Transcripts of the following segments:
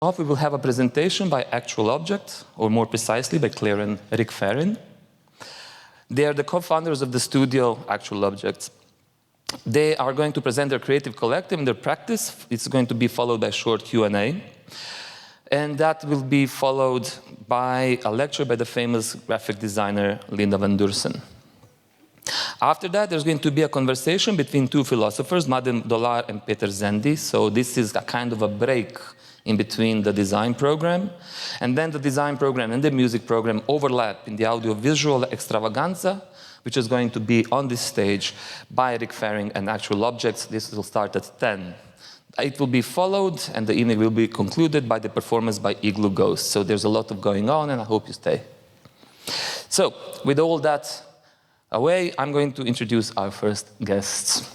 off, we will have a presentation by Actual Object, or more precisely by Claire and Rick Farin. They are the co-founders of the studio Actual Objects. They are going to present their creative collective and their practice. It's going to be followed by a short Q&A. And that will be followed by a lecture by the famous graphic designer Linda van Dursen. After that, there's going to be a conversation between two philosophers, Mladen Dolar and Peter Zendi. So this is a kind of a break in between the design program. And then the design program and the music program overlap in the audiovisual extravaganza, which is going to be on this stage by Rick Farin and Actual Objects. This will start at 10. It will be followed, and the evening will be concluded by the performance by Igloo Ghost. So there's a lot of going on, and I hope you stay. So, with all that away, I'm going to introduce our first guests.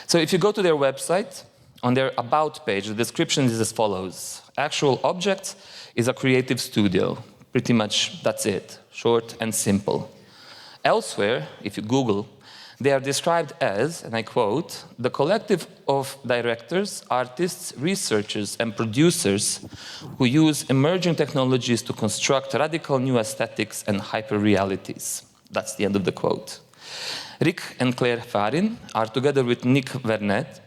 So if you go to their website, on their About page, the description is as follows. Actual Objects is a creative studio. Pretty much that's it, short and simple. Elsewhere, if you Google, they are described as, and I quote, the collective of directors, artists, researchers, and producers who use emerging technologies to construct radical new aesthetics and hyperrealities. That's the end of the quote. Rick and Claire Farin are, together with Nick Vernet,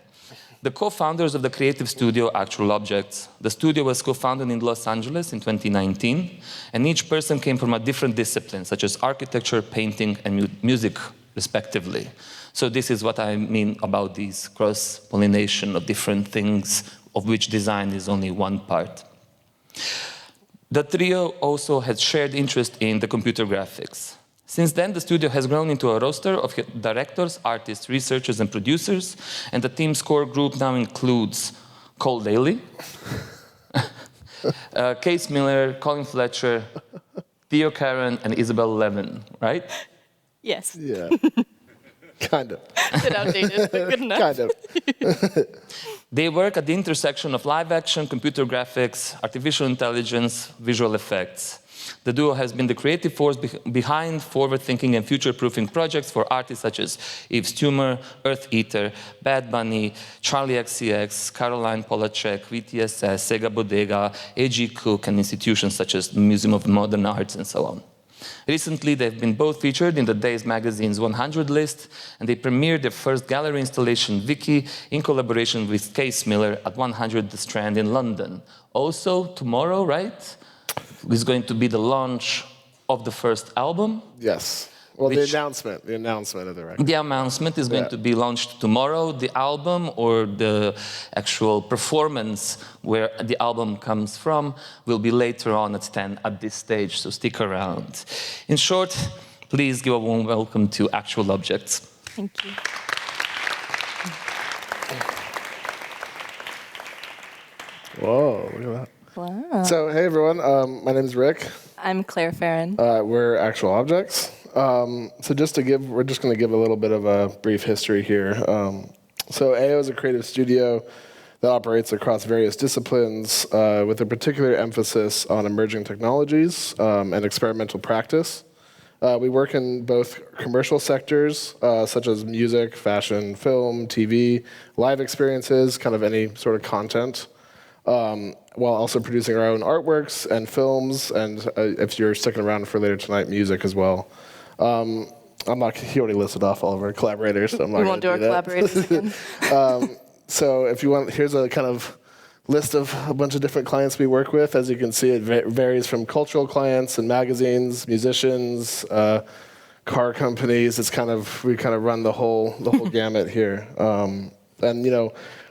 the co-founders of the creative studio Actual Objects. The studio was co-founded in Los Angeles in 2019, and each person came from a different discipline, such as architecture, painting, and music, respectively. So this is what I mean about these cross-pollination of different things, of which design is only one part. The trio also has shared interest in the computer graphics. Since then, the studio has grown into a roster of directors, artists, researchers, and producers, and the team's core group now includes Cole Daly, Case Miller, Colin Fletcher, Theo Karen, and Isabel Levin, right? Yes. Yeah. Kind of. A bit outdated, but good enough. Kind of. They work at the intersection of live action, computer graphics, artificial intelligence, visual effects. The duo has been the creative force behind forward-thinking and future-proofing projects for artists such as Yves Tumor, Earth Eater, Bad Bunny, Charlie XCX, Caroline Polachek, VTSS, Sega Bodega, A.G. Cook, and institutions such as the Museum of Modern Arts and so on. Recently, they've been both featured in the Days magazine's 100 list, and they premiered their first gallery installation, Vicky, in collaboration with Case Miller at 100 The Strand in London. Also, tomorrow, right, is going to be the launch of the first album. Yes. Well, the announcement of the record. The announcement is going to be launched tomorrow. The album, or the actual performance where the album comes from, will be later on at 10 at this stage, so stick around. In short, please give a warm welcome to Actual Objects. Thank you. Whoa, look at that. Wow. So, hey everyone, my name is Rick. I'm Claire Farin. We're Actual Objects. So we're just going to give a little bit of a brief history here. So AO is a creative studio that operates across various disciplines with a particular emphasis on emerging technologies and experimental practice. We work in both commercial sectors, such as music, fashion, film, TV, live experiences, kind of any sort of content, while also producing our own artworks and films, and if you're sticking around for later tonight, music as well. He already listed off all of our collaborators, so I'm not going to do that. We won't do our collaborators again. So if you want, here's a kind of list of a bunch of different clients we work with. As you can see, it varies from cultural clients and magazines, musicians, car companies. We kind of run the whole gamut here. And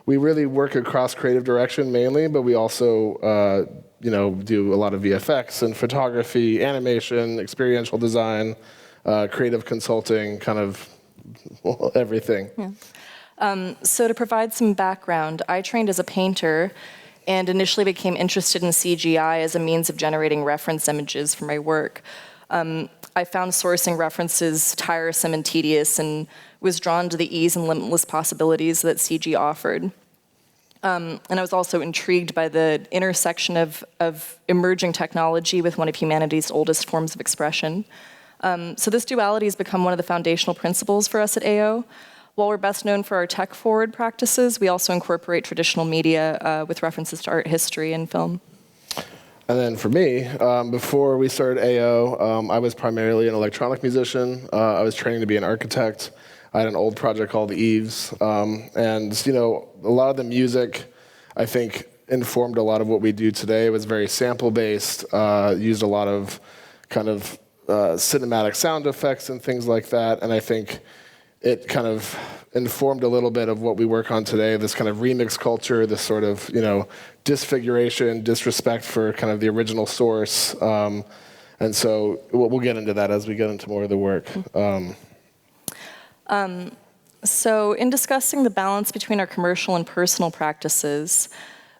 we really work across creative direction mainly, but we also do a lot of VFX and photography, animation, experiential design, creative consulting, kind of everything. Yeah. So to provide some background, I trained as a painter and initially became interested in CGI as a means of generating reference images for my work. I found sourcing references tiresome and tedious and was drawn to the ease and limitless possibilities that CG offered. And I was also intrigued by the intersection of emerging technology with one of humanity's oldest forms of expression. So this duality has become one of the foundational principles for us at AO. While we're best known for our tech-forward practices, we also incorporate traditional media with references to art history and film. And then for me, before we started AO, I was primarily an electronic musician. I was training to be an architect. I had an old project called Eves. And, you know, a lot of the music, I think, informed a lot of what we do today. It was very sample-based, used a lot of kind of cinematic sound effects and things like that. And I think it kind of informed a little bit of what we work on today, this kind of remix culture, this sort of, you know, disfiguration, disrespect for kind of the original source. And so we'll get into that as we get into more of the work. So in discussing the balance between our commercial and personal practices,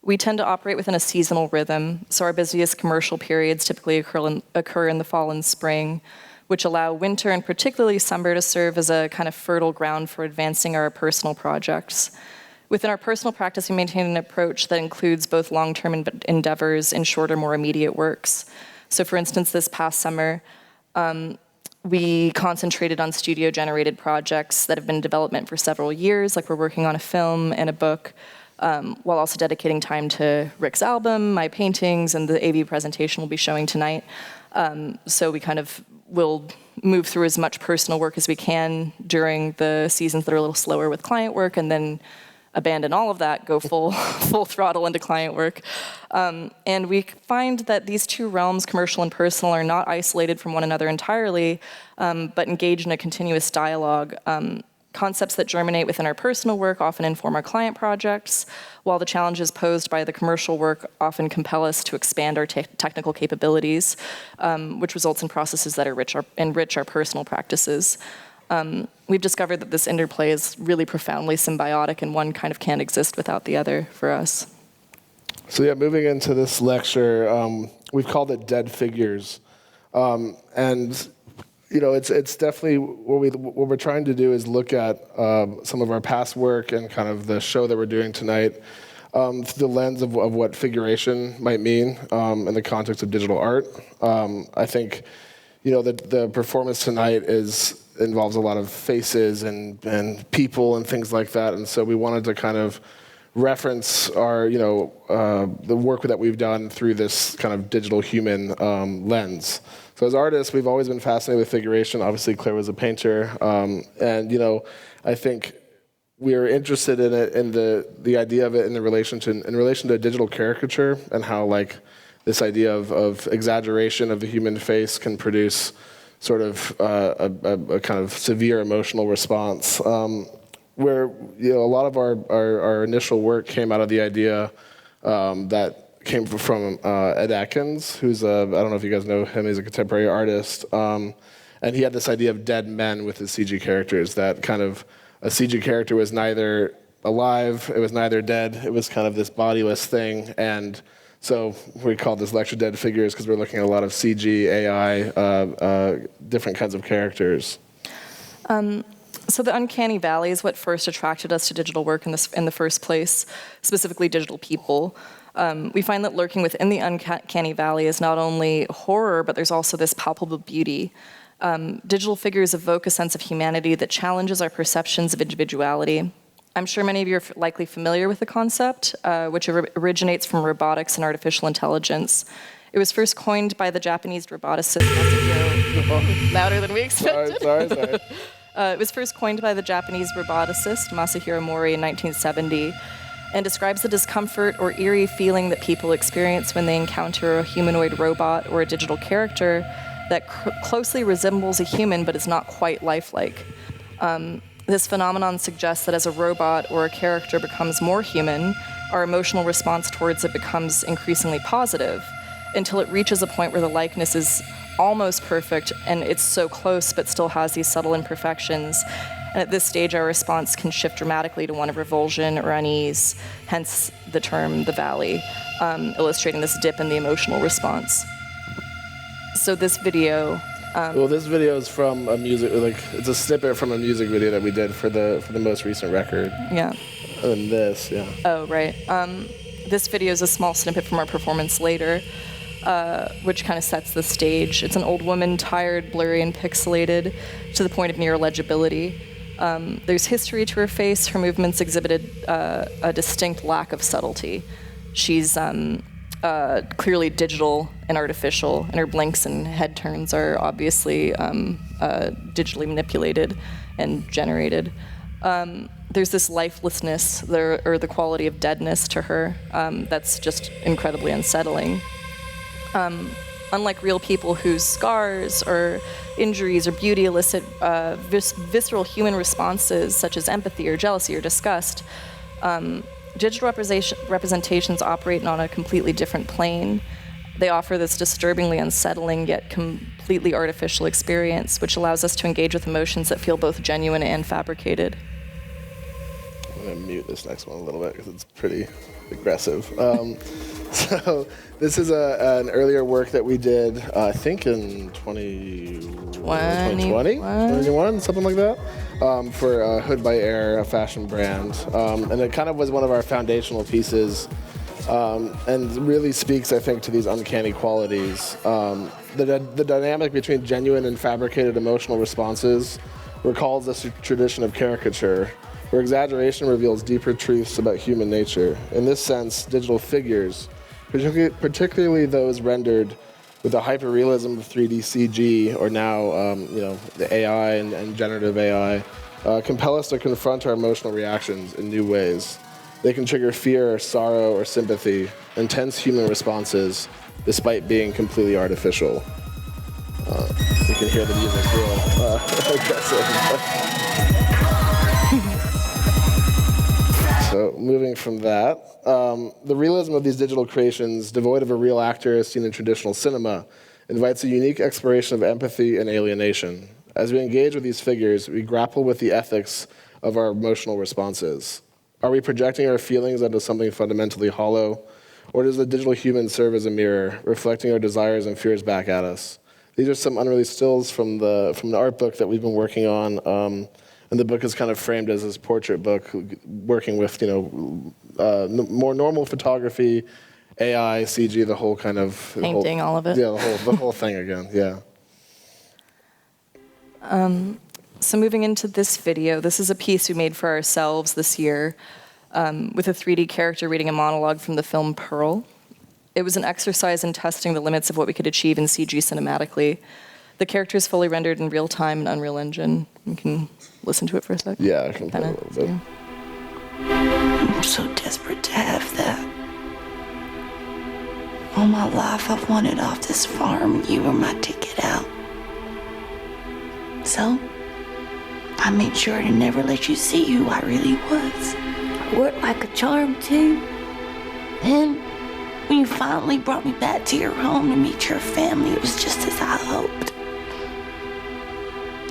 we tend to operate within a seasonal rhythm. So our busiest commercial periods typically occur in the fall and spring, which allow winter and particularly summer to serve as a kind of fertile ground for advancing our personal projects. Within our personal practice, we maintain an approach that includes both long-term endeavors and shorter, more immediate works. So for instance, this past summer, we concentrated on studio-generated projects that have been in development for several years, like we're working on a film and a book, while also dedicating time to Rick's album, my paintings, and the AV presentation we'll be showing tonight. So we kind of will move through as much personal work as we can during the seasons that are a little slower with client work, and then abandon all of that, go full throttle into client work. And we find that these two realms, commercial and personal, are not isolated from one another entirely, but engage in a continuous dialogue. Concepts that germinate within our personal work often inform our client projects, while the challenges posed by the commercial work often compel us to expand our technical capabilities, which results in processes that enrich our personal practices. We've discovered that this interplay is really profoundly symbiotic, and one kind of can't exist without the other for us. So yeah, moving into this lecture, we've called it Dead Figures. And you know, it's definitely what we're trying to do is look at some of our past work and kind of the show that we're doing tonight through the lens of what figuration might mean in the context of digital art. I think, you know, the performance tonight involves a lot of faces and people and things like that, and so we wanted to kind of reference our, you know, the work that we've done through this kind of digital human lens. So as artists, we've always been fascinated with figuration. Obviously, Claire was a painter, and you know, I think we are interested in it, in the idea of it in relation to a digital caricature, and how like this idea of exaggeration of the human face can produce sort of a kind of severe emotional response. Where, you know, a lot of our initial work came out of the idea that came from Ed Atkins, who's I don't know if you guys know him, he's a contemporary artist, and he had this idea of dead men with his CG characters, that kind of a CG character was neither alive, it was neither dead, it was kind of this bodiless thing, and so we called this lecture Dead Figures because we're looking at a lot of CG, AI, different kinds of characters. So the uncanny valley is what first attracted us to digital work in the first place, specifically digital people. We find that lurking within the uncanny valley is not only horror, but there's also this palpable beauty. Digital figures evoke a sense of humanity that challenges our perceptions of individuality. I'm sure many of you are likely familiar with the concept, which originates from robotics and artificial intelligence. It was first coined by the Japanese roboticist Masahiro... Louder than we expected. Sorry. It was first coined by the Japanese roboticist Masahiro Mori in 1970, and describes the discomfort or eerie feeling that people experience when they encounter a humanoid robot or a digital character that closely resembles a human but is not quite lifelike. This phenomenon suggests that as a robot or a character becomes more human, our emotional response towards it becomes increasingly positive, until it reaches a point where the likeness is almost perfect and it's so close but still has these subtle imperfections. And at this stage, our response can shift dramatically to one of revulsion or unease, hence the term the valley, illustrating this dip in the emotional response. So this video... well, this video is from a music, it's a snippet from a music video that we did for the most recent record. Yeah. And this, yeah. Oh, right. This video is a small snippet from our performance later, which kind of sets the stage. It's an old woman, tired, blurry, and pixelated to the point of near illegibility. There's history to her face. Her movements exhibited a distinct lack of subtlety. She's clearly digital and artificial, and her blinks and head turns are obviously digitally manipulated and generated. There's this lifelessness, or the quality of deadness to her that's just incredibly unsettling. Unlike real people whose scars or injuries or beauty elicit visceral human responses such as empathy or jealousy or disgust, digital representations operate on a completely different plane. They offer this disturbingly unsettling yet completely artificial experience, which allows us to engage with emotions that feel both genuine and fabricated. I'm going to mute this next one a little bit because it's pretty aggressive. So this is an earlier work that we did, I think in 2021, something like that, for Hood by Air, a fashion brand. And it kind of was one of our foundational pieces and really speaks, I think, to these uncanny qualities. The dynamic between genuine and fabricated emotional responses recalls this tradition of caricature, where exaggeration reveals deeper truths about human nature. In this sense, digital figures, particularly those rendered with the hyperrealism of 3D CG, or now the AI and generative AI, compel us to confront our emotional reactions in new ways. They can trigger fear, sorrow, or sympathy, intense human responses, despite being completely artificial. You can hear the music real aggressive. So moving from that, the realism of these digital creations, devoid of a real actor as seen in traditional cinema, invites a unique exploration of empathy and alienation. As we engage with these figures, we grapple with the ethics of our emotional responses. Are we projecting our feelings onto something fundamentally hollow, or does the digital human serve as a mirror, reflecting our desires and fears back at us? These are some unreleased stills from the art book that we've been working on. And the book is kind of framed as this portrait book, working with more normal photography, AI, CG, the whole kind of painting, all of it. Yeah, the whole thing again. Yeah. So moving into this video, this is a piece we made for ourselves this year with a 3D character reading a monologue from the film Pearl. It was an exercise in testing the limits of what we could achieve in CG cinematically. The character is fully rendered in real time in Unreal Engine. You can listen to it for a sec. Yeah, I can play a little bit. I'm so desperate to have that. All my life I've wanted off this farm, and you were my ticket out. So, I made sure to never let you see who I really was. I worked like a charm, too. Then, when you finally brought me back to your home to meet your family, it was just as I hoped.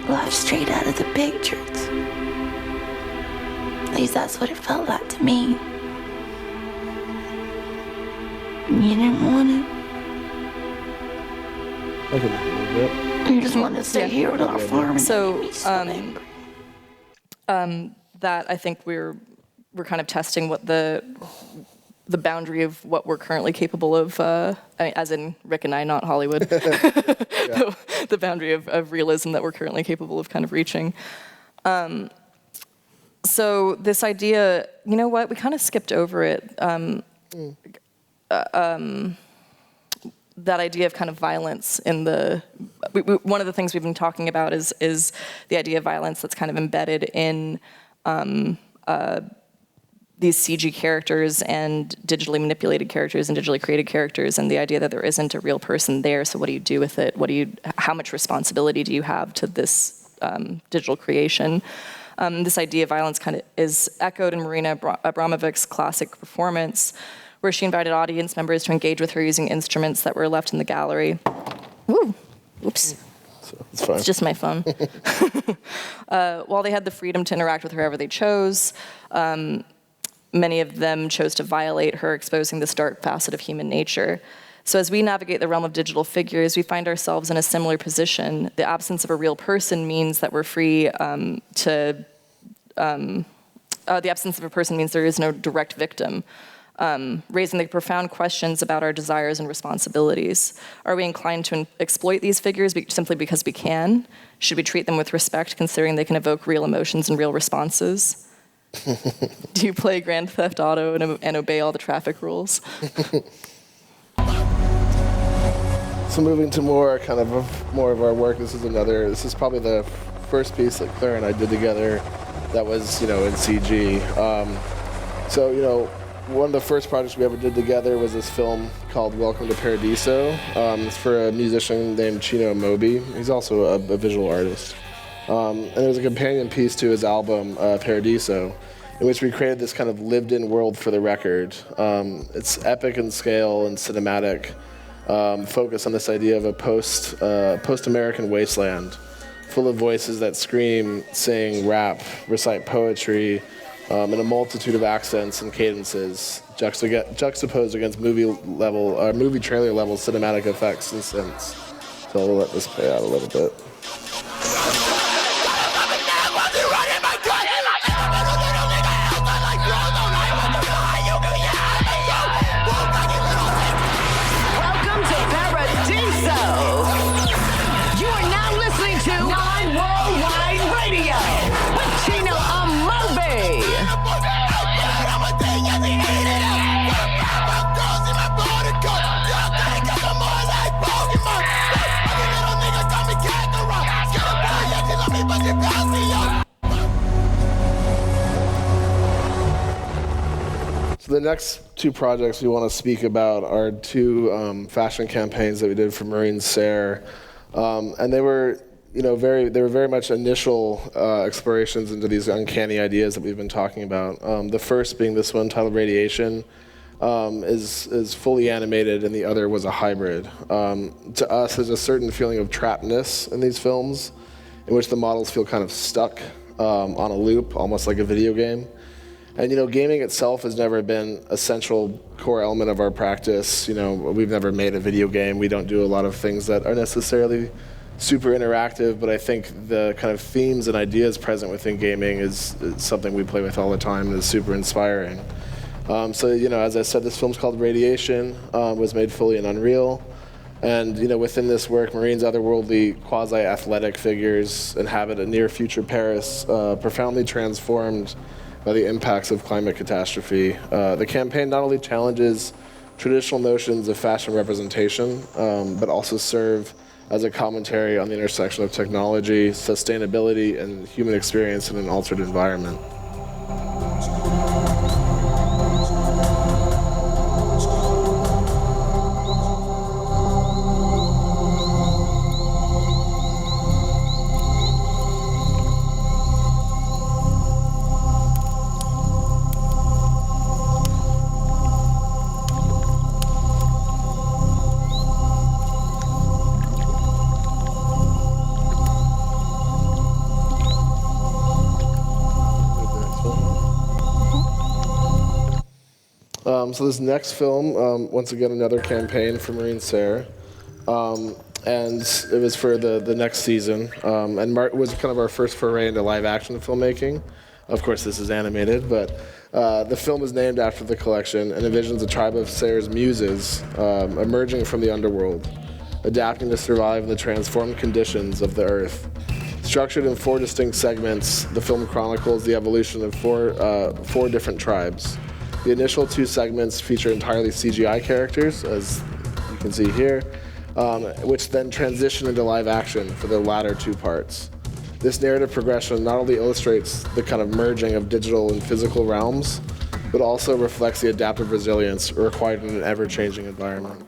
Life straight out of the pictures. At least that's what it felt like to me. You didn't want it. I can do a little bit. You just wanted to stay here with our farm. So, that I think we're kind of testing what the boundary of what we're currently capable of, as in Rick and I, not Hollywood, the boundary of realism that we're currently capable of kind of reaching. So this idea, you know what, we kind of skipped over it. That idea of kind of violence in the, one of the things we've been talking about is the idea of violence that's kind of embedded in these CG characters and digitally manipulated characters and digitally created characters, and the idea that there isn't a real person there. So what do you do with it? How much responsibility do you have to this digital creation? This idea of violence kind of is echoed in Marina Abramovic's classic performance, where she invited audience members to engage with her using instruments that were left in the gallery. Woo! Oops. It's fine. It's just my phone. While they had the freedom to interact with her however they chose, many of them chose to violate her, exposing this dark facet of human nature. So as we navigate the realm of digital figures, we find ourselves in a similar position. The absence of a real person means that we're free the absence of a person means there is no direct victim. raising the profound questions about our desires and responsibilities. Are we inclined to exploit these figures simply because we can? Should we treat them with respect, considering they can evoke real emotions and real responses? Do you play Grand Theft Auto and obey all the traffic rules? So moving to more of our work, this is probably the first piece that Claire and I did together that was, in CG. One of the first projects we ever did together was this film called Welcome to Paradiso. It's for a musician named Chino Moby. He's also a visual artist. And it was a companion piece to his album, Paradiso, in which we created this kind of lived-in world for the record. It's epic in scale and cinematic, focus on this idea of a post-American wasteland, full of voices that scream, sing, rap, recite poetry, in a multitude of accents and cadences, juxtaposed against movie trailer level cinematic effects and synths. So I'll let this play out a little bit. Welcome to Paradiso. You are now listening to Non-Worldwide Radio with Chino Amobi. So the next two projects we want to speak about are two fashion campaigns that we did for Marine Serre, and they were, very much initial explorations into these uncanny ideas that we've been talking about. The first being this one titled Radiation, is fully animated, and the other was a hybrid. To us, there's a certain feeling of trappedness in these films, in which the models feel kind of stuck on a loop, almost like a video game. And gaming itself has never been a central core element of our practice. We've never made a video game. We don't do a lot of things that are necessarily super interactive, but I think the kind of themes and ideas present within gaming is something we play with all the time and is super inspiring. As I said, this film's called Radiation, was made fully in Unreal. And within this work, Marine's otherworldly, quasi-athletic figures inhabit a near-future Paris, profoundly transformed by the impacts of climate catastrophe. The campaign not only challenges traditional notions of fashion representation, but also serve as a commentary on the intersection of technology, sustainability, and human experience in an altered environment. So this next film, once again, another campaign for Marine Serre, and it was for the next season, and was kind of our first foray into live action filmmaking. Of course, this is animated, but the film is named after the collection and envisions a tribe of Serre's muses emerging from the underworld, adapting to survive in the transformed conditions of the Earth. Structured in 4 distinct segments, the film chronicles the evolution of four different tribes. The initial 2 segments feature entirely CGI characters, as you can see here, which then transition into live action for the latter 2 parts. This narrative progression not only illustrates the kind of merging of digital and physical realms, but also reflects the adaptive resilience required in an ever-changing environment.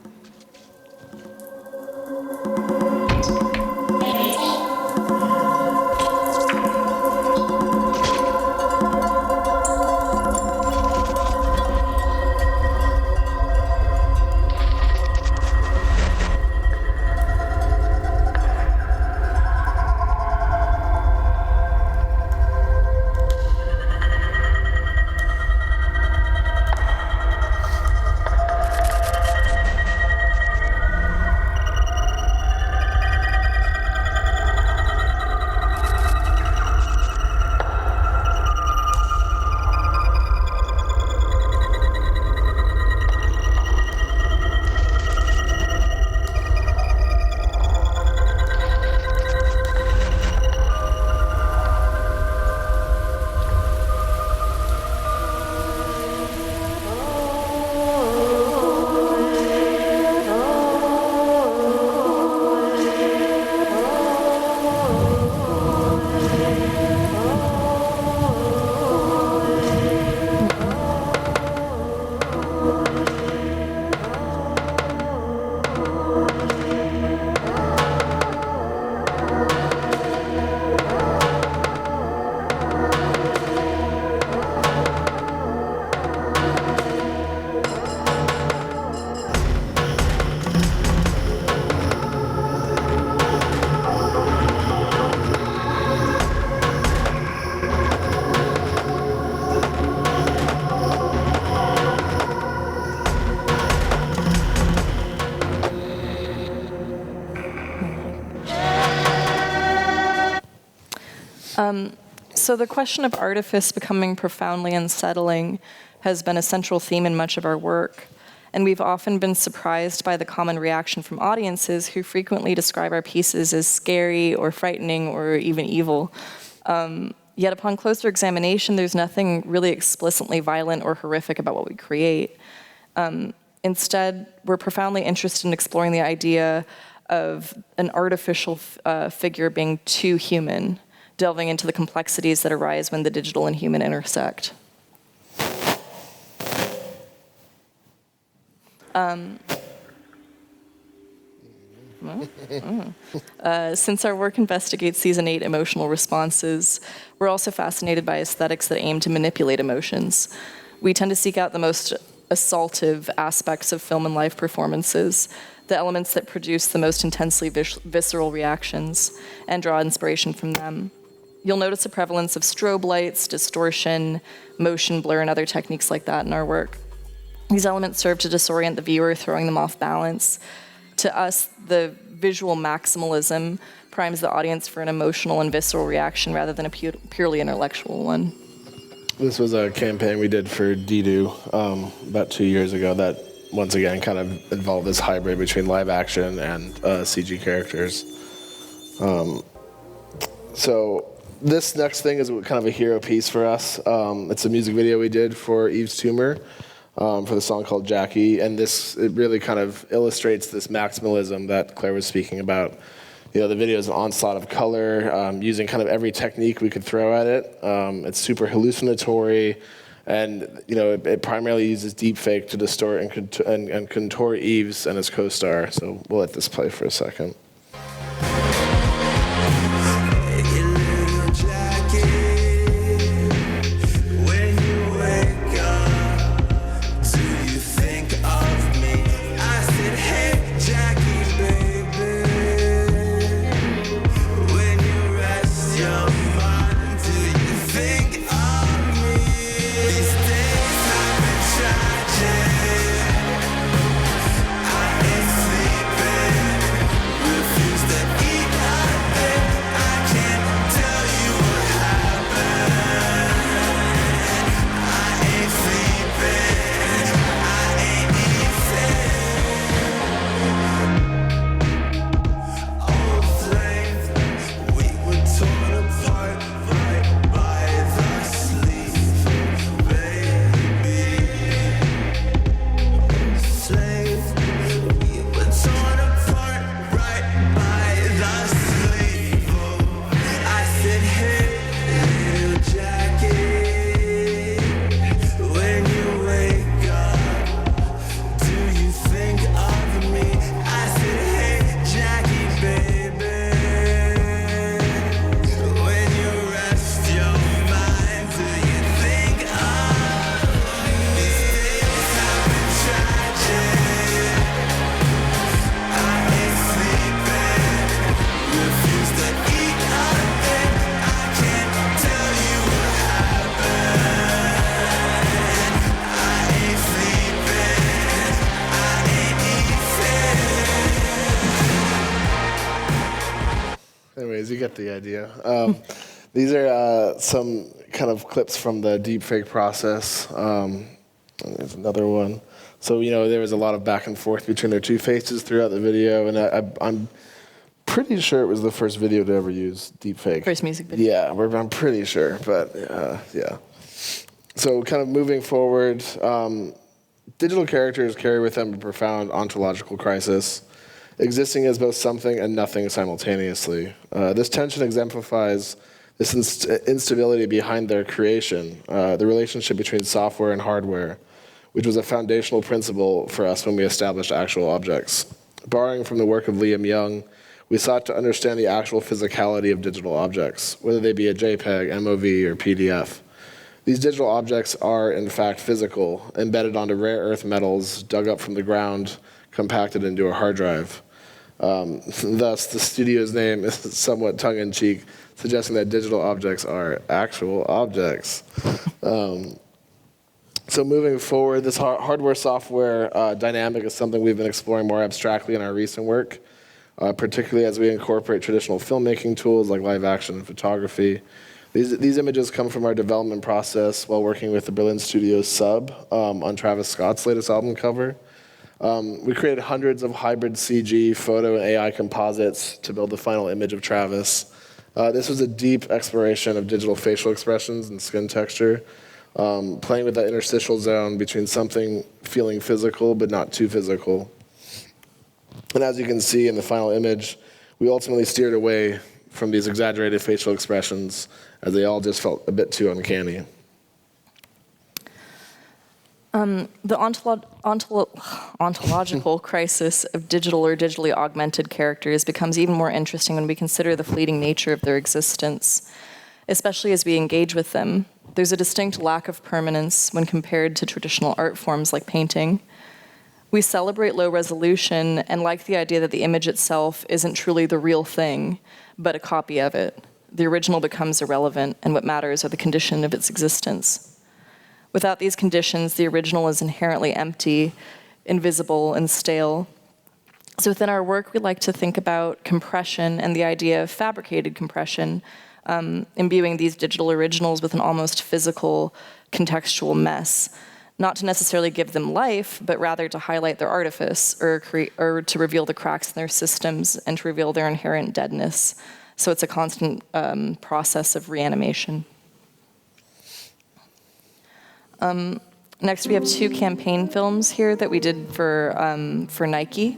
So the question of artifice becoming profoundly unsettling has been a central theme in much of our work. And we've often been surprised by the common reaction from audiences who frequently describe our pieces as scary or frightening or even evil. Yet upon closer examination, there's nothing really explicitly violent or horrific about what we create. Instead, we're profoundly interested in exploring the idea of an artificial figure being too human, delving into the complexities that arise when the digital and human intersect. Since our work investigates these innate emotional responses, we're also fascinated by aesthetics that aim to manipulate emotions. We tend to seek out the most assaultive aspects of film and live performances, the elements that produce the most intensely visceral reactions, and draw inspiration from them. You'll notice a prevalence of strobe lights, distortion, motion blur, and other techniques like that in our work. These elements serve to disorient the viewer, throwing them off balance. To us, the visual maximalism primes the audience for an emotional and visceral reaction rather than a purely intellectual one. This was a campaign we did for Dido about 2 years ago that, once again, kind of involved this hybrid between live action and CG characters. So this next thing is kind of a hero piece for us. It's a music video we did for Eve's Tumor. For the song called Jackie, and it really kind of illustrates this maximalism that Claire was speaking about. You know, the video is an onslaught of color, using kind of every technique we could throw at it. It's super hallucinatory, and you know, it primarily uses deepfake to distort and contour Eve's and his co-star. So we'll let this play for a second. Anyways, you get the idea. These are some kind of clips from the deepfake process. There's another one. So, you know, there was a lot of back and forth between their two faces throughout the video, and I'm pretty sure it was the first video to ever use deepfake. First music video. Yeah, I'm pretty sure, but yeah. So kind of moving forward, digital characters carry with them a profound ontological crisis, existing as both something and nothing simultaneously. This tension exemplifies this instability behind their creation, the relationship between software and hardware, which was a foundational principle for us when we established actual objects. Borrowing from the work of Liam Young, we sought to understand the actual physicality of digital objects, whether they be a JPEG, MOV, or PDF. These digital objects are, in fact, physical, embedded onto rare earth metals, dug up from the ground, compacted into a hard drive. Thus, the studio's name is somewhat tongue-in-cheek, suggesting that digital objects are actual objects. So moving forward, this hardware-software dynamic is something we've been exploring more abstractly in our recent work. particularly as we incorporate traditional filmmaking tools like live action and photography. These images come from our development process while working with the Berlin studio Sub on Travis Scott's latest album cover. We created hundreds of hybrid CG, photo, and AI composites to build the final image of Travis. This was a deep exploration of digital facial expressions and skin texture, playing with that interstitial zone between something feeling physical but not too physical. And as you can see in the final image, we ultimately steered away from these exaggerated facial expressions as they all just felt a bit too uncanny. The ontological crisis of digital or digitally augmented characters becomes even more interesting when we consider the fleeting nature of their existence, especially as we engage with them. There's a distinct lack of permanence when compared to traditional art forms like painting. We celebrate low resolution and like the idea that the image itself isn't truly the real thing, but a copy of it. The original becomes irrelevant, and what matters are the condition of its existence. Without these conditions, the original is inherently empty, invisible, and stale. So within our work, we like to think about compression and the idea of fabricated compression, imbuing these digital originals with an almost physical, contextual mess. Not to necessarily give them life, but rather to highlight their artifice or to reveal the cracks in their systems and to reveal their inherent deadness. So it's a constant process of reanimation. Next, we have 2 campaign films here that we did for Nike.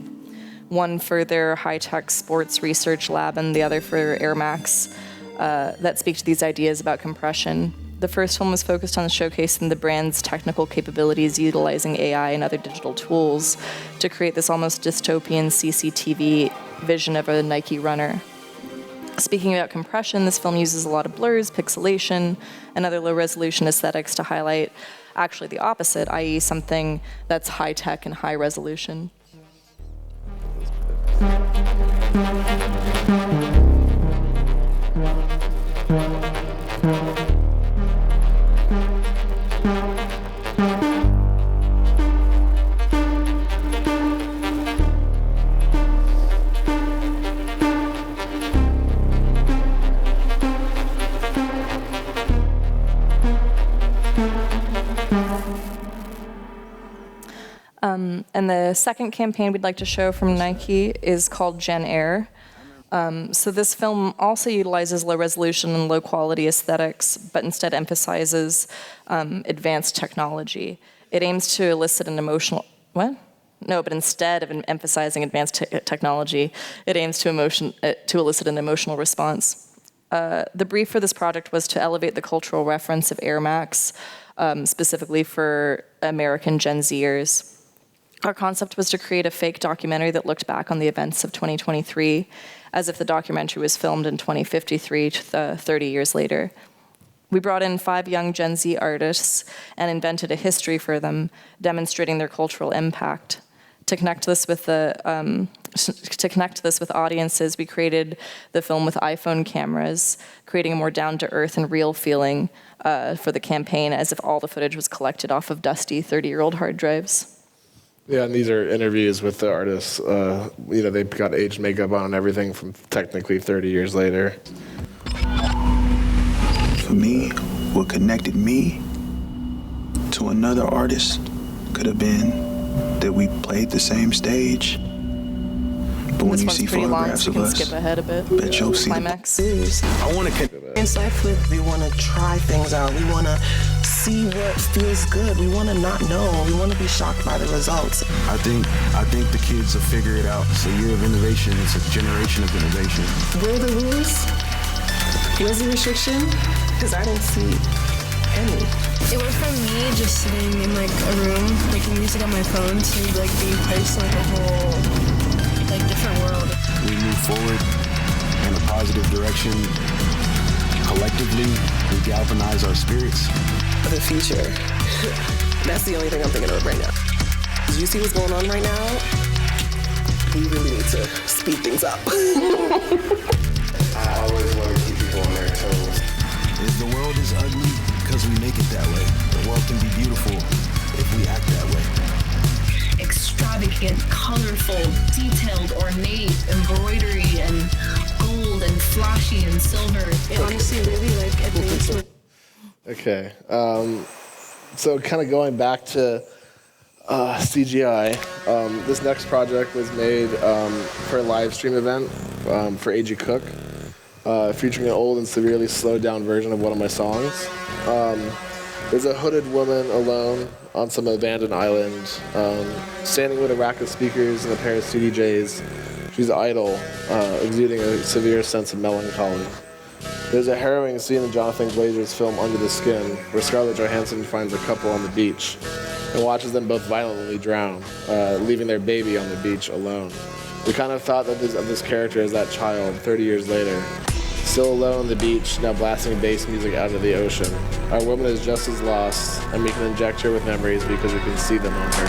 One for their high-tech sports research lab and the other for Air Max that speak to these ideas about compression. The first film was focused on showcasing the brand's technical capabilities utilizing AI and other digital tools to create this almost dystopian CCTV vision of a Nike runner. Speaking about compression, this film uses a lot of blurs, pixelation, and other low-resolution aesthetics to highlight actually the opposite, i.e. something that's high-tech and high-resolution. And the second campaign we'd like to show from Nike is called Gen Air. So this film also utilizes low resolution and low quality aesthetics, but instead emphasizes advanced technology. It aims to elicit an emotional, what? No, but instead of emphasizing advanced technology, it aims to elicit an emotional response. The brief for this project was to elevate the cultural reference of Air Max, specifically for American Gen Zers. Our concept was to create a fake documentary that looked back on the events of 2023, as if the documentary was filmed in 2053, 30 years later. We brought in 5 young Gen Z artists and invented a history for them, demonstrating their cultural impact. To connect this with audiences, we created the film with iPhone cameras, creating a more down-to-earth and real feeling for the campaign, as if all the footage was collected off of dusty 30-year-old hard drives. Yeah, and these are interviews with the artists. They've got aged makeup on and everything from technically 30 years later. For me, what connected me to another artist could have been that we played the same stage. But when you see photographs of us, skip ahead a bit. Bet you'll see climax. I want to Inside Flip, we want to try things out. We want to see what feels good. We want to not know. We want to be shocked by the results. I think the kids will figure it out. It's a year of innovation. It's a generation of innovation. Where are the rules? Where's the restriction? Because I didn't see any. It went from me just sitting in like a room making music on my phone to like being placed in like a whole like different world. We move forward in a positive direction. Collectively, we galvanize our spirits. The future. That's the only thing I'm thinking of right now. Do you see what's going on right now? We really need to speed things up. I always want to keep people on their toes. If the world is ugly, because we make it that way. The world can be beautiful if we act that way. Extreme extravagant, colorful, detailed, ornate embroidery and gold and flashy and silver. It honestly really like advanced my. Okay. So kind of going back to CGI, this next project was made for a live stream event for A.G. Cook, featuring an old and severely slowed down version of one of my songs. There's a hooded woman alone on some abandoned island, standing with a rack of speakers and a pair of CDJs. She's idle, exuding a severe sense of melancholy. There's a harrowing scene in Jonathan Glazer's film Under the Skin, where Scarlett Johansson finds a couple on the beach and watches them both violently drown, leaving their baby on the beach alone. We kind of thought of this character as that child 30 years later, still alone on the beach, now blasting bass music out of the ocean. Our woman is just as lost, and we can inject her with memories because we can see them on her.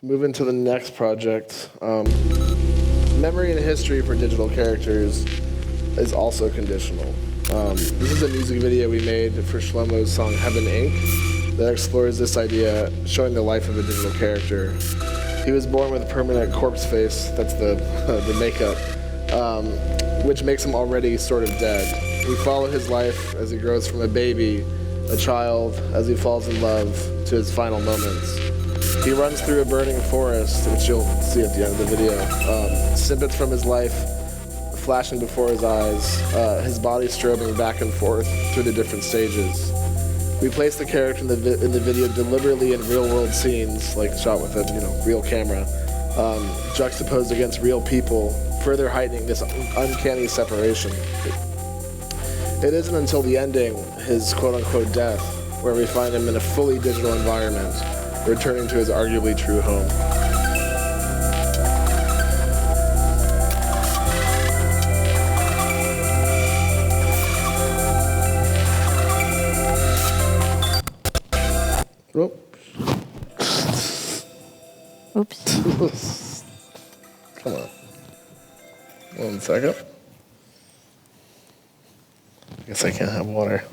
Moving to the next project. Memory and history for digital characters is also conditional. This is a music video we made for Shlomo's song Heaven Inc. that explores this idea, showing the life of a digital character. He was born with a permanent corpse face, that's the makeup, which makes him already sort of dead. We follow his life as he grows from a baby, a child, as he falls in love, to his final moments. He runs through a burning forest, which you'll see at the end of the video. Snippets from his life flashing before his eyes, his body strobing back and forth through the different stages. We placed the character in the video deliberately in real-world scenes, like shot with a real camera, juxtaposed against real people, further heightening this uncanny separation. It isn't until the ending, his quote-unquote death, where we find him in a fully digital environment, returning to his arguably true home. Oops. Come on. 1 second. I guess I can't have water.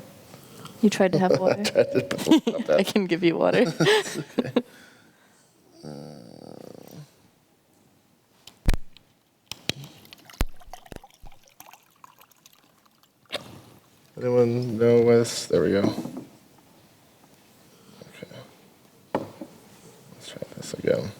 You tried to have water? I tried to put I can give you water. Okay. Anyone know what's... There we go. Okay. Let's try this again.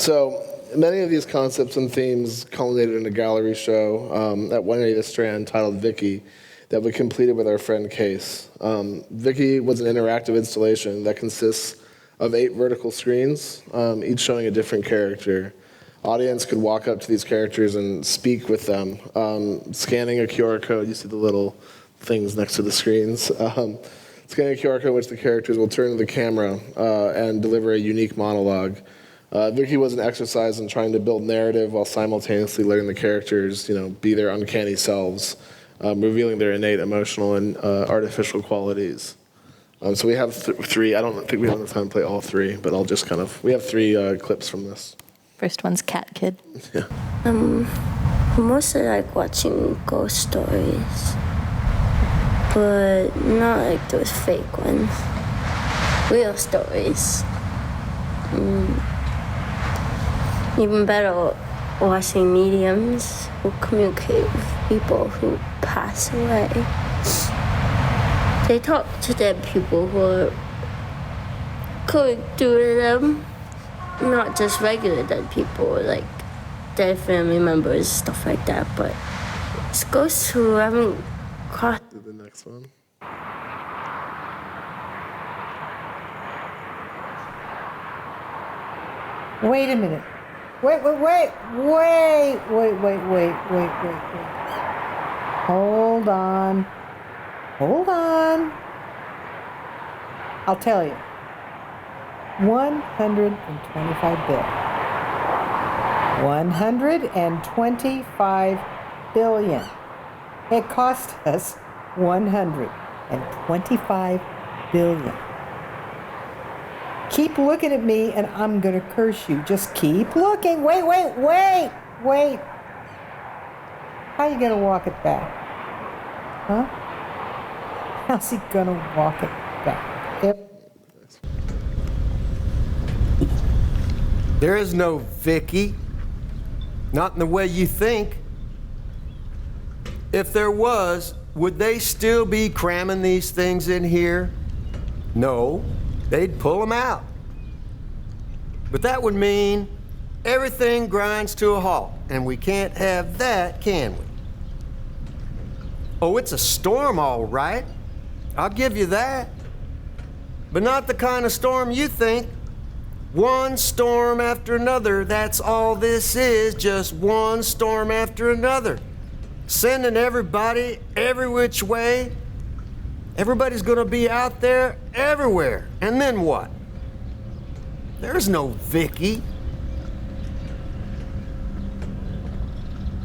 So many of these concepts and themes culminated in a gallery show at 180th Strand titled Vicky that we completed with our friend Case. Vicky was an interactive installation that consists of 8 vertical screens, each showing a different character. Audience could walk up to these characters and speak with them. Scanning a QR code, you see the little things next to the screens. Scanning a QR code in which the characters will turn to the camera and deliver a unique monologue. Vicky was an exercise in trying to build narrative while simultaneously letting the characters, be their uncanny selves, revealing their innate emotional and artificial qualities. So we have 3. I don't think we have enough time to play all 3, but I'll just we have 3 clips from this. First one's Cat Kid. Yeah. Mostly like watching ghost stories, but not like those fake ones. Real stories. Even better, watching mediums who communicate with people who pass away. They talk to dead people who are going through them. Not just regular dead people, like dead family members, stuff like that, but it's ghosts who haven't crossed. The next one. Wait a minute. Wait. Hold on. I'll tell you. 125 billion. 125 billion. It cost us 125 billion. Keep looking at me and I'm gonna curse you. Just keep looking. Wait. How you gonna walk it back? Huh? How's he gonna walk it back? There is no Vicky. Not in the way you think. If there was, would they still be cramming these things in here? No, they'd pull them out. But that would mean everything grinds to a halt, and we can't have that, can we? Oh, it's a storm, all right. I'll give you that. But not the kind of storm you think. One storm after another, that's all this is, just one storm after another. Sending everybody every which way. Everybody's gonna be out there everywhere. And then what? There's no Vicky.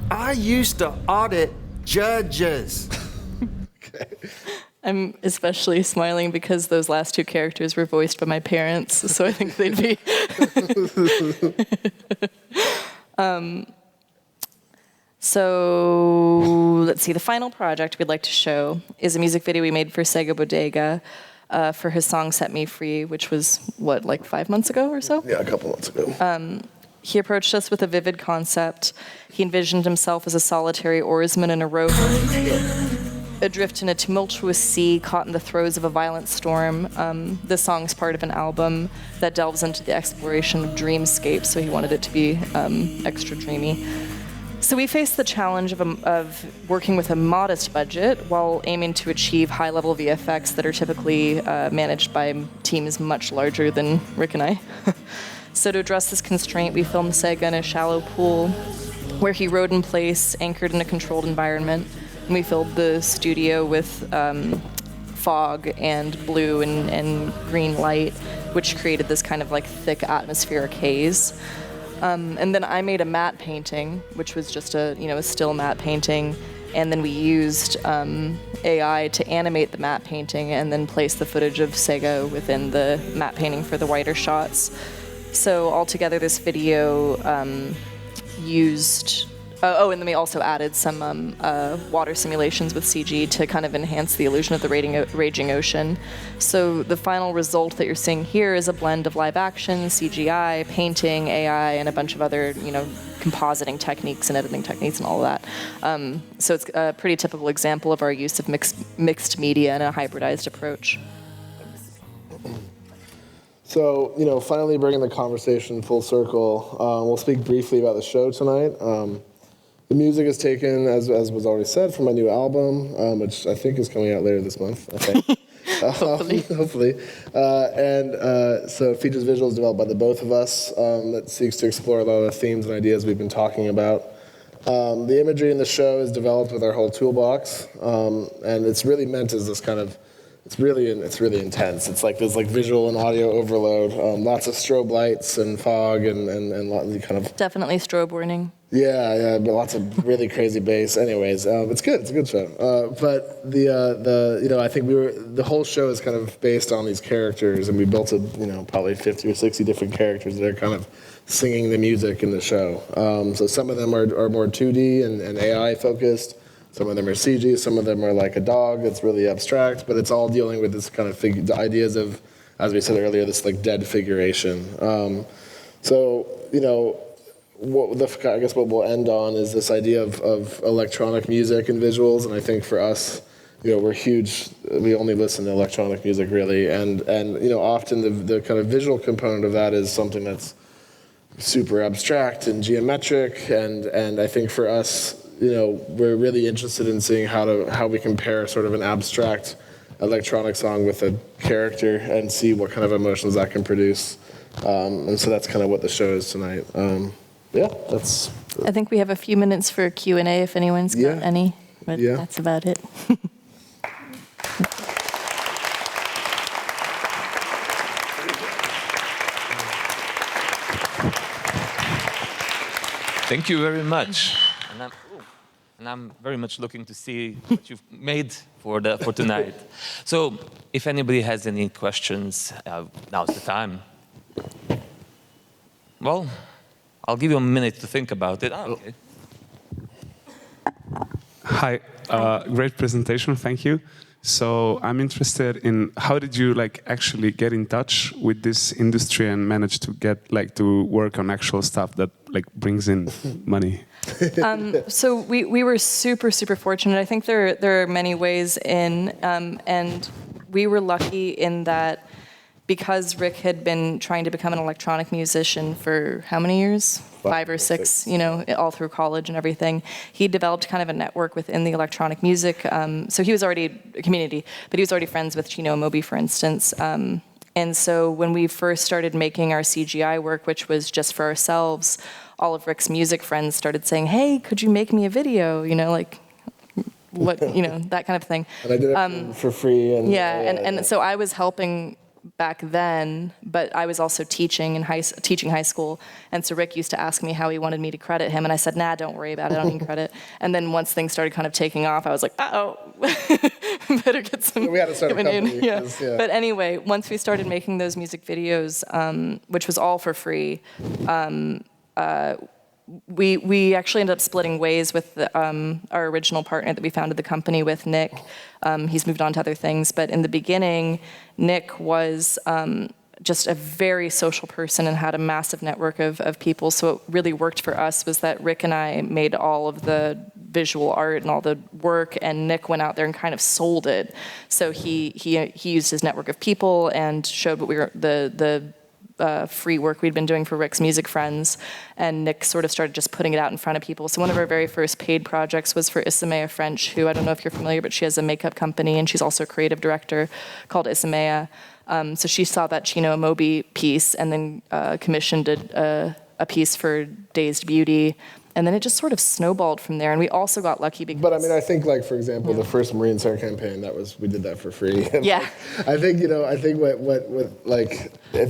I used to audit judges. Okay. I'm especially smiling because those last 2 characters were voiced by my parents, so I think they'd be... So let's see, the final project we'd like to show is a music video we made for Sega Bodega for his song Set Me Free, which was, like 5 months ago or so? Yeah, a couple months ago. He approached us with a vivid concept. He envisioned himself as a solitary oarsman in a rowboat, adrift in a tumultuous sea, caught in the throes of a violent storm. This song's part of an album that delves into the exploration of dreamscapes, so he wanted it to be extra dreamy. So we faced the challenge of working with a modest budget while aiming to achieve high-level VFX that are typically managed by teams much larger than Rick and I. So to address this constraint, we filmed Sega in a shallow pool where he rode in place, anchored in a controlled environment. And we filled the studio with fog and blue and green light, which created this kind of like thick atmospheric haze. And then I made a matte painting, which was just a still matte painting, and then we used AI to animate the matte painting and then place the footage of Sega within the matte painting for the wider shots. So altogether, this video used. And then we also added some water simulations with CG to kind of enhance the illusion of the raging ocean. So the final result that you're seeing here is a blend of live action, CGI, painting, AI, and a bunch of other, compositing techniques and editing techniques and all of that. So it's a pretty typical example of our use of mixed media and a hybridized approach. So, finally bringing the conversation full circle, we'll speak briefly about the show tonight. The music is taken, as was already said, from my new album, which I think is coming out later this month, I think. Hopefully. So it features visuals developed by the both of us that seeks to explore a lot of the themes and ideas we've been talking about. The imagery in the show is developed with our whole toolbox, and it's really meant as this kind of, it's really intense. It's like there's like visual and audio overload, lots of strobe lights and fog and kind of... Definitely strobe warning. Yeah, but lots of really crazy bass. Anyways, it's good. It's a good show. But I think the whole show is kind of based on these characters, and we built probably 50 or 60 different characters that are kind of singing the music in the show. So some of them are more 2D and AI focused. Some of them are CG. Some of them are like a dog that's really abstract. But it's all dealing with this kind of the ideas of, as we said earlier, this like dead figuration. I guess what we'll end on is this idea of electronic music and visuals, and I think for us, we're huge. We only listen to electronic music really, and often the kind of visual component of that is something that's super abstract and geometric, and I think for us, we're really interested in seeing how we compare sort of an abstract electronic song with a character and see what kind of emotions that can produce, and so that's kind of what the show is tonight. That's... I think we have a few minutes for Q&A if anyone's got any, but that's about it. Thank you very much. And I'm very much looking to see what you've made for tonight. So if anybody has any questions, now's the time. Well, I'll give you a minute to think about it. Okay. Hi, great presentation, thank you. So I'm interested in how did you actually get in touch with this industry and manage to get to work on actual stuff that brings in money? So we were super fortunate. I think there are many ways in, and we were lucky in that because Rick had been trying to become an electronic musician for how many years? 5 or 6, all through college and everything. He developed kind of a network within the electronic music. So he was already a community, but he was already friends with Chino Amobi, for instance. And so when we first started making our CGI work, which was just for ourselves, all of Rick's music friends started saying, "Hey, could you make me a video?" What, that kind of thing. And I did it for free. And so I was helping back then, but I was also teaching teaching high school, and so Rick used to ask me how he wanted me to credit him, and I said, "Nah, don't worry about it, I don't need credit." And then once things started kind of taking off, I was like, "Uh-oh, better get some." We had to start a company. Yeah. But anyway, once we started making those music videos, which was all for free, we actually ended up splitting ways with our original partner that we founded the company with, Nick. He's moved on to other things, but in the beginning, Nick was just a very social person and had a massive network of people. So what really worked for us was that Rick and I made all of the visual art and all the work, and Nick went out there and kind of sold it. So he used his network of people and showed what we were the free work we'd been doing for Rick's music friends, and Nick sort of started just putting it out in front of people. So one of our very first paid projects was for Isamea French, who I don't know if you're familiar, but she has a makeup company, and she's also a creative director called Isamea. So she saw that Chino Amobi piece and then commissioned a piece for Dazed Beauty. And then it just sort of snowballed from there, and we also got lucky because... But I mean, I think, for example, the first Marine Star campaign, we did that for free. Yeah. I think,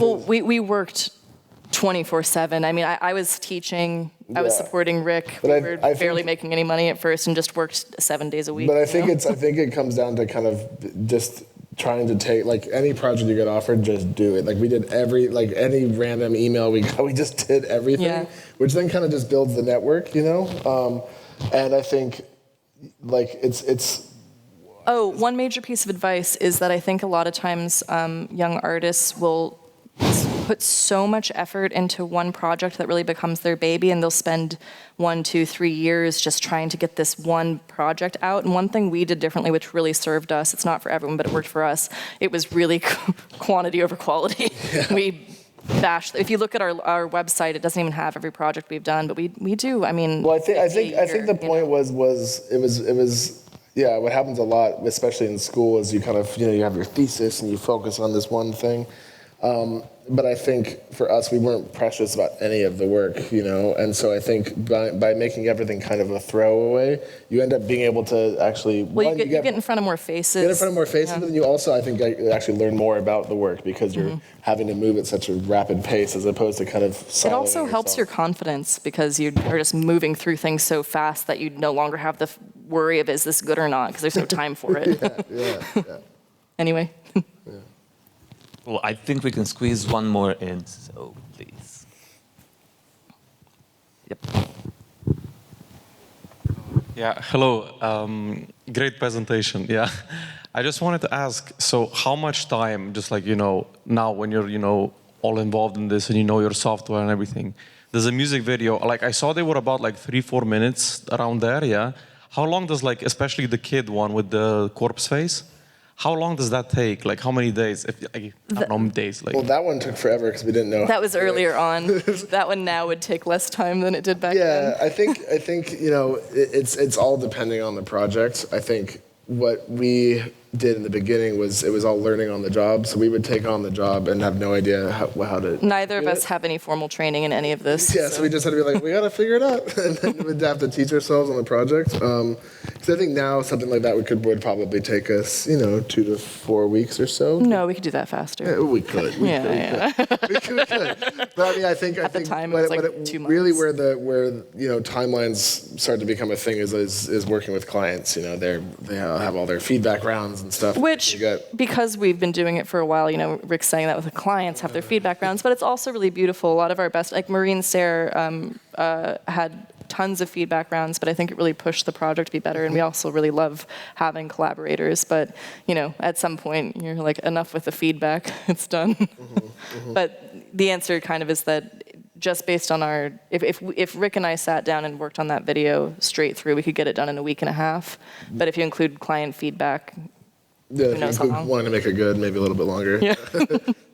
Well, we worked 24/7. I mean, I was teaching, I was supporting Rick. We were barely making any money at first and just worked 7 days a week. But I think it comes down to kind of just trying to take, any project you get offered, just do it. We did any random email we got, we just did everything, which then kind of just builds the network, and I think, it's... Oh, one major piece of advice is that I think a lot of times young artists will put so much effort into one project that really becomes their baby, and they'll spend 1, 2, 3 years just trying to get this one project out. And one thing we did differently, which really served us, it's not for everyone, but it worked for us, it was really quantity over quality. Yeah. We bashed, if you look at our website, it doesn't even have every project we've done, but we do, I mean. Well, I think the point was it was yeah, what happens a lot, especially in school, is you kind of, you have your thesis and you focus on this one thing. But I think for us, we weren't precious about any of the work, and so I think by making everything kind of a throwaway, you end up being able to actually... Well, you get in front of more faces. Get in front of more faces, but then you also, I think, actually learn more about the work because you're having to move at such a rapid pace as opposed to kind of siloing It also helps your confidence because you are just moving through things so fast that you no longer have the worry of, is this good or not, because there's no time for it. Yeah. Anyway. Well, I think we can squeeze one more in, so please. Yep. Yeah, hello. Great presentation. Yeah. I just wanted to ask, so how much time, just like, now when you're, all involved in this and your software and everything, there's a music video, like I saw they were about like 3-4 minutes around there, yeah? How long does especially the kid one with the corpse face? How long does that take? Like how many days? I don't know, days. Well, that one took forever because we didn't know. That was earlier on. That one now would take less time than it did back then. Yeah, I think it's all depending on the project. I think what we did in the beginning was it was all learning on the job. So we would take on the job and have no idea how to. Neither of us have any formal training in any of this. Yeah, so we just had to be like, we got to figure it out, and then we'd have to teach ourselves on the project. Because I think now something like that would probably take us, 2 to 4 weeks or so. No, we could do that faster. Yeah, we could. We could. But I mean, I think at the time it was like 2 months. Really, where timelines start to become a thing is working with clients. They have all their feedback rounds and stuff. Which, because we've been doing it for a while, Rick's saying that with the clients have their feedback rounds, but it's also really beautiful. A lot of our best, like Maureen Sayre had tons of feedback rounds, but I think it really pushed the project to be better, and we also really love having collaborators. But, at some point, you're like, enough with the feedback, it's done. But the answer kind of is that just based on if Rick and I sat down and worked on that video straight through, we could get it done in a week and a half. But if you include client feedback, who knows how long? Wanting to make it good, maybe a little bit longer. Yeah.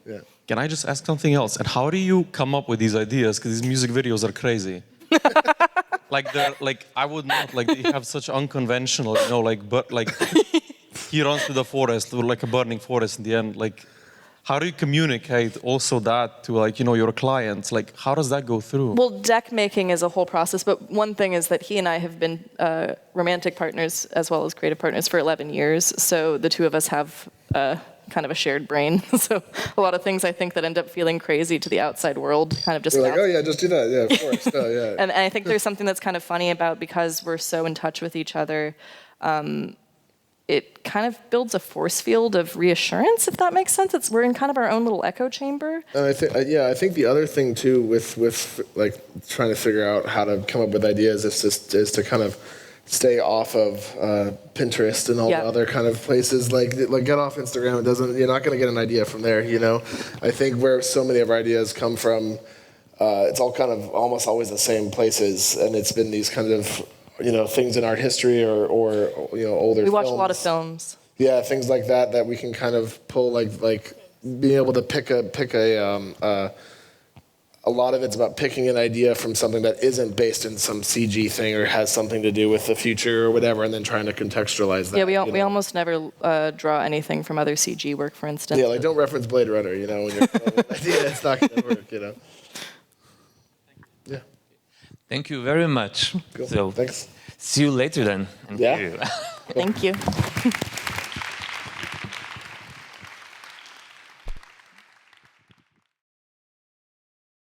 Yeah. Can I just ask something else? And how do you come up with these ideas? Because these music videos are crazy. I would not, they have such unconventional, but he runs to the forest, or like a burning forest in the end, how do you communicate also that to your clients? How does that go through? Well, deck making is a whole process, but one thing is that he and I have been romantic partners as well as creative partners for 11 years. So the two of us have kind of a shared brain. So a lot of things I think that end up feeling crazy to the outside world kind of just. We're like, oh yeah, just do that. Yeah, of course. Oh, yeah. And I think there's something that's kind of funny about, because we're so in touch with each other. It kind of builds a force field of reassurance, if that makes sense. We're in kind of our own little echo chamber. And I think the other thing too with trying to figure out how to come up with ideas is to kind of stay off of Pinterest and all the other kind of places. Get off Instagram. You're not going to get an idea from there. I think where so many of our ideas come from, it's all kind of almost always the same places, and it's been these kind of things in art history or older. We watch a lot of films. Yeah, things like that we can kind of pull, like being able to pick a lot of it's about picking an idea from something that isn't based in some CG thing or has something to do with the future or whatever, and then trying to contextualize that. Yeah, we almost never draw anything from other CG work, for instance. Yeah, don't reference Blade Runner, when you're idea, it's not going to work, Yeah. Thank you very much. Cool. So, thanks. See you later then. Yeah. Thank you.